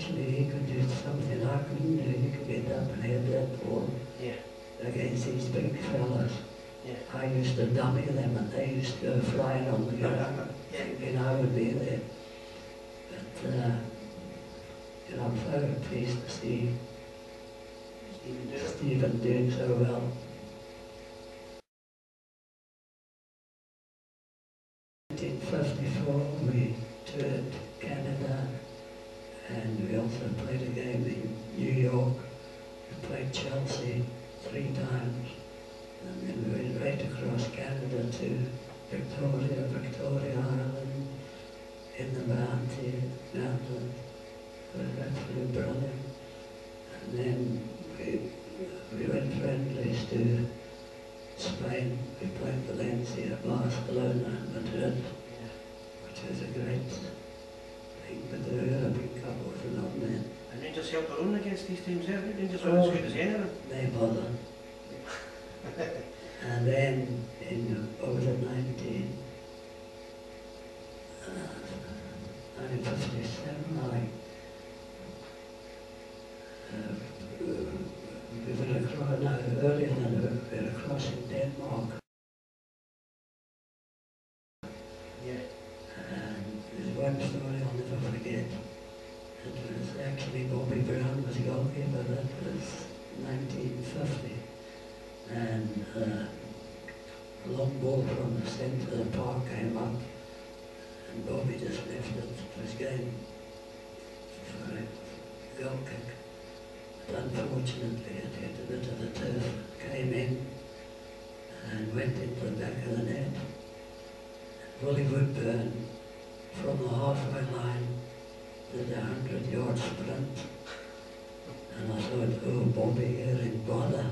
actually he could do something I couldn't do. He could get up and head that ball against these big fellas. I used to dummy them and they used to go flying on the ground, thinking I would be there. But I'm very pleased to see Stephen doing so well. In 1954 we toured Canada and we also played a game in New York. We played Chelsea 3 times and then we went right across Canada to Victoria Island, in the mountains. It was absolutely brilliant. And then we went friendlies to Spain. We played Valencia, Barcelona, Madrid, which was a great thing. But the European Cup wasn't on then. And Rangers held their own against these teams there. Rangers weren't as good as anyone. They bothered. And then in, what was it, 1957, I think, we were across, no, earlier than we were across in Denmark. And there's one story I'll never forget. It was actually Bobby Brown was goalkeeper. That was 1950. And a long ball from the centre of the park came up and Bobby just left it. It was going for a goal kick. But unfortunately it hit a bit of the turf, came in and went into the back of the net. And Willie Woodburn from the halfway line did a 100-yard sprint. And I thought, oh, Bobby, you're in bother.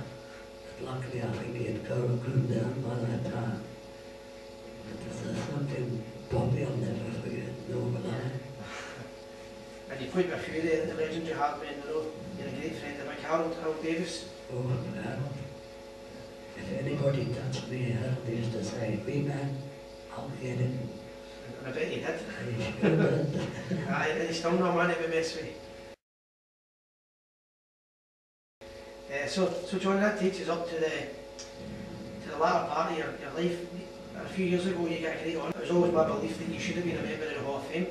But luckily I think he had cooled down by that time. But there's something Bobby I'll never forget, no will I. And you played with a few there, the legends you had in the row. You're a great friend of Harold Davis. Oh, Harold. If anybody touched me, Harold used to say, wee man, I'll get him. And I bet you did. He sure did. Aye, and he's still not a man to be messed with. So John, that takes us up to the latter part of your life. A few years ago you got a great honour. It was always my belief that you should have been a member of the Hall of Fame.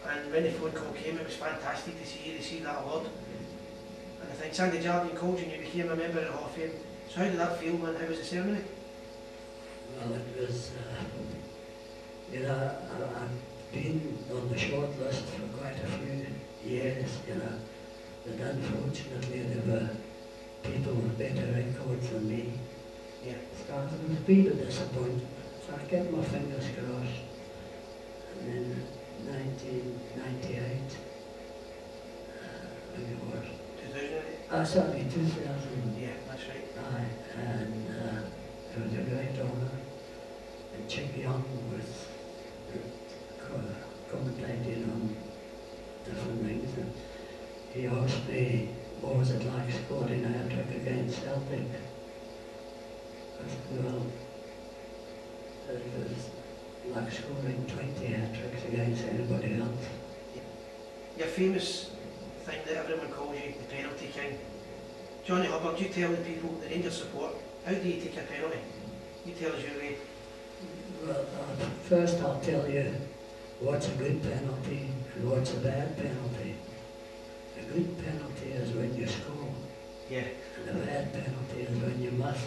And when the phone call came, it was fantastic to see you receive that award. And I think Sandy Jardine called you and you became a member of the Hall of Fame. So how did that feel and how was the ceremony? Well, it was, you know, I've been on the short list for quite a few years, you know, but unfortunately there were people with better records than me. So I was a bit disappointed. So I kept my fingers crossed. And then 1998, I think it was. 2008? Sorry, 2000. Yeah, that's right. Aye, and it was a great honour. And Chick Young was commentating on different things. And he asked me, what was it like scoring a hat-trick against Celtic? I said, well, it was like scoring 20 hat-tricks against anybody else. Your famous thing that everyone calls you, the penalty king. Johnny Hubbard, you tell the people, the Rangers support, how do you take a penalty? You tell us your way. Well, first I'll tell you what's a good penalty and what's a bad penalty. A good penalty is when you score. Yeah. And a bad penalty is when you must.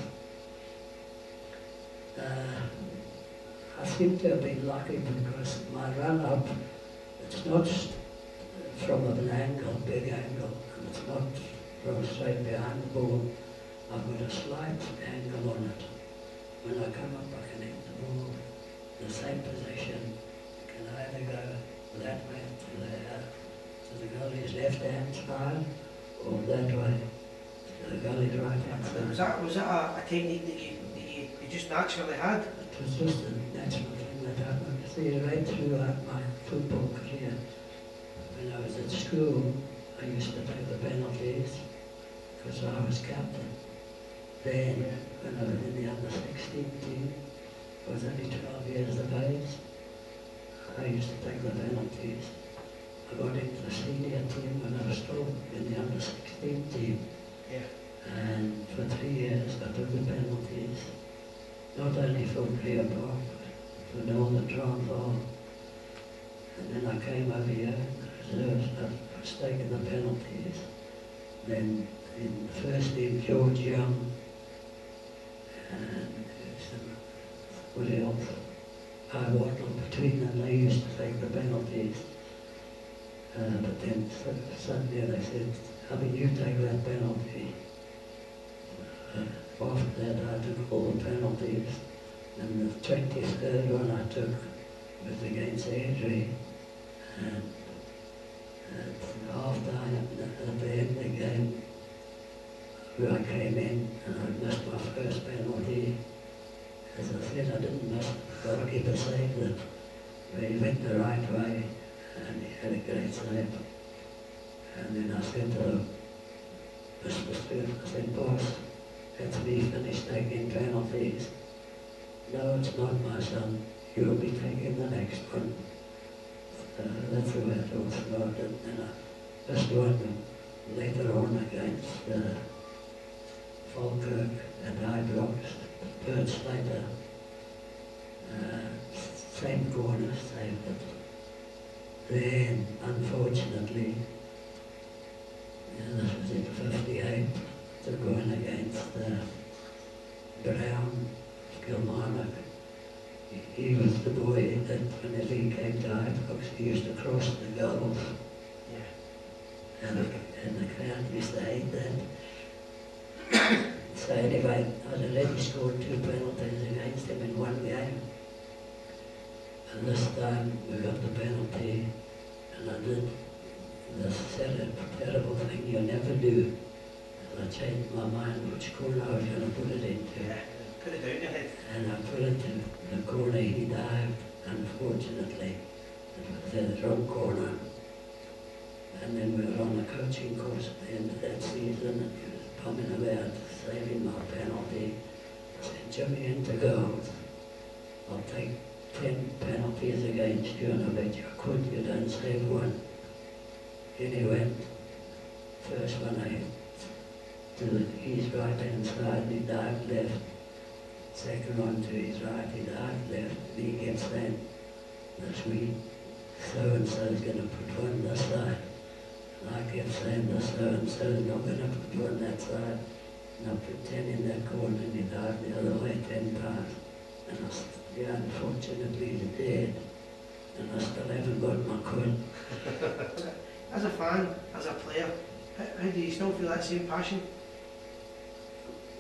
I seem to have been lucky because my run-up, it's not from an angle, big angle, and it's not from straight behind the ball. I've got a slight angle on it. When I come up, I can hit the ball in the same position. It can either go that way to there, to the goalie's left-hand side, or that way to the goalie's right-hand side. Was that a technique that you just naturally had? It was just a natural thing that happened. See, right throughout my football career, when I was at school, I used to take the penalties because I was captain. Then, when I was in the under 16 team, I was only 12 years of age, I used to take the penalties. I got into the senior team when I was taking the penalties. Then in the first team, George Young and somebody else, I waddled between them. They used to take the penalties. But then suddenly they said, Abby, you take that penalty. After that I took all the penalties. And the 23rd one I took was against Airdrie. And after at the end of the game, I came in and I missed my first penalty. As I said, I didn't miss the goalkeeper saved it. But he went the right way and he had a great save. And then I said to Mr. Stewart, I said, boss, that's me finished taking penalties. No, it's not, my son. You'll be taking the next one. That's the way it all started. And I missed one later on against Falkirk and Ibrox, Bert Slater. Same corner saved it. Then, unfortunately, this was in 58, they're going against Brown, Kilmarnock. He was the boy that whenever he came to Ibrox, he used to cross the goals. Yeah. And the crowd used to hate that. So anyway, I'd already scored 2 penalties against him in one game. And this time we got the penalty, and I did this terrible thing you never do. And I changed my mind which corner I was going to put it into. Yeah, put it down your head. And I put it to the corner he dived, unfortunately. It was the wrong corner. And then we were on a coaching course at the end of that season, and he was bumming about saving my penalty. I said, Jimmy, into goals. I'll take 10 penalties against you, and I bet you I could, you don't save one. In he went. First one I hit to his right hand side, he dived left. Second one to his right, he dived left. And he kept saying, this week, so-and-so's going to put one this side. And I kept saying, this so-and-so's not going to put one that side. And I put 10 in that corner, and he dived the other way 10 times. And unfortunately he's dead, and I still haven't got my coin. As a fan, as a player, how do you still feel that same passion?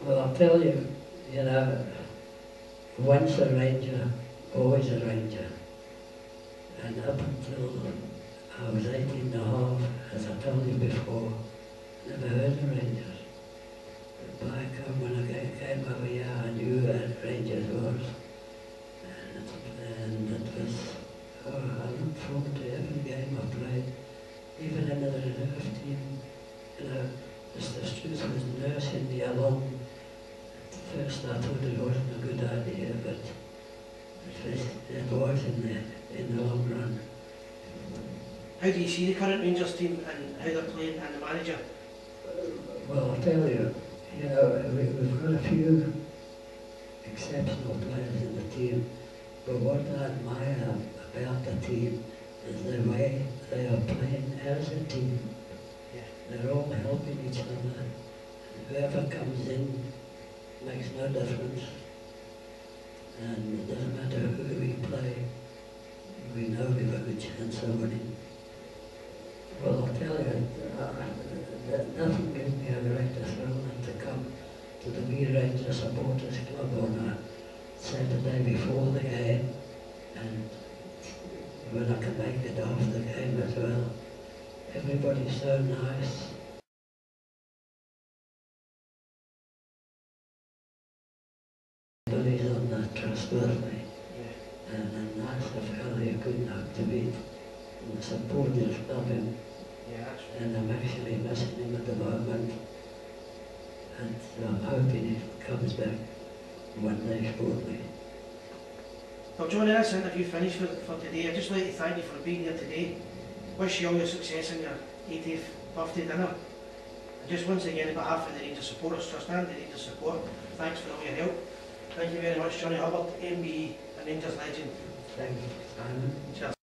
Well, I'll tell you, once a Ranger, always a Ranger. And up until I was 18 and a half, as I told you before, never heard of Rangers. But back when I came over here, I knew what Rangers was. And it was, I looked forward to every game I played, even in the reserve team. Mr. Struth was nursing me along. At first I thought it wasn't a good idea, but it was in the long run. How do you see the current Rangers team and how they're playing and the manager? Well, I'll tell you, we've got a few exceptional players in the team. But what I admire about the team is the way they are playing as a team. Yeah. They're all helping each other. Whoever comes in makes no difference. And it doesn't matter who we play, we know we've got a good chance of winning. Well, I'll tell you, nothing gives me a greater thrill than to come to the Wee Ranger Supporters Club on a Saturday before the game, and when I can make it after the game as well. Everybody's so nice. Everybody's on that trustworthy, and a nicer fellow you couldn't hope to beat. And the supporters love him, and I'm actually missing him at the moment, and I'm hoping he comes back one day shortly. Well, Johnny, that's the interview finished for today. I'd just like to thank you for being here today. Wish you all your success in your 80th birthday dinner. And just once again, on behalf of the Rangers Supporters Trust and the Rangers Support, thanks for all your help. Thank you very much, Johnny Hubbard, MBE and Rangers legend. Thank you, Simon. Cheers.